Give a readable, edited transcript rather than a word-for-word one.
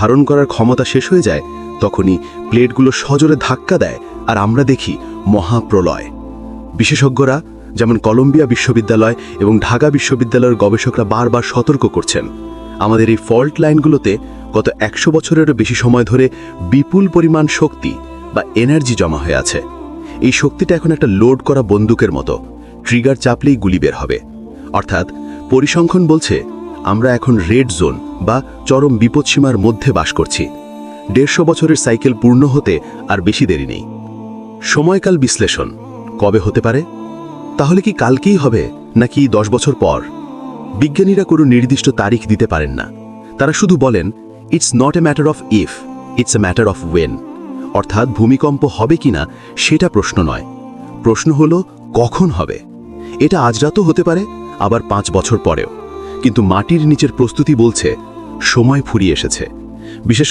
ধারণ করার ক্ষমতা শেষ হয়ে যায় তখনই প্লেটগুলো সজোরে ধাক্কা দেয় আর আমরা দেখি মহাপ্রলয়। বিশেষজ্ঞরা যেমন কলম্বিয়া বিশ্ববিদ্যালয় এবং ঢাকা বিশ্ববিদ্যালয়ের গবেষকরা বারবার সতর্ক করছেন, আমাদের এই ফল্ট লাইনগুলোতে গত 100 বছরেরও বেশি সময় ধরে বিপুল পরিমাণ শক্তি বা এনার্জি জমা হয়ে আছে। এই শক্তিটা এখন একটা লোড করা বন্দুকের মতো, ট্রিগার চাপলেই গুলি বের হবে। অর্থাৎ পরিসংখ্যান বলছে আমরা এখন রেড জোন বা চরম বিপদসীমার মধ্যে বাস করছি। 150 বছরের সাইকেল পূর্ণ হতে আর বেশি দেরি নেই। সময়কাল বিশ্লেষণ কবে হতে পারে? তাহলে কি কালকেই হবে নাকি 10 বছর পর? বিজ্ঞানীরা কোনো নির্দিষ্ট তারিখ দিতে পারেন না। তারা শুধু বলেন it's not a matter of if, it's a matter of when. অর্থাৎ ভূমিকম্প হবে কিনা সেটা প্রশ্ন নয়, প্রশ্ন হলো কখন হবে। এটা আজ রাতও হতে পারে, আবার 5 বছর পরেও। কিন্তু মাটির নিচের প্রস্তুতি বলছে সময় ফুরিয়ে এসেছে। বিশেষ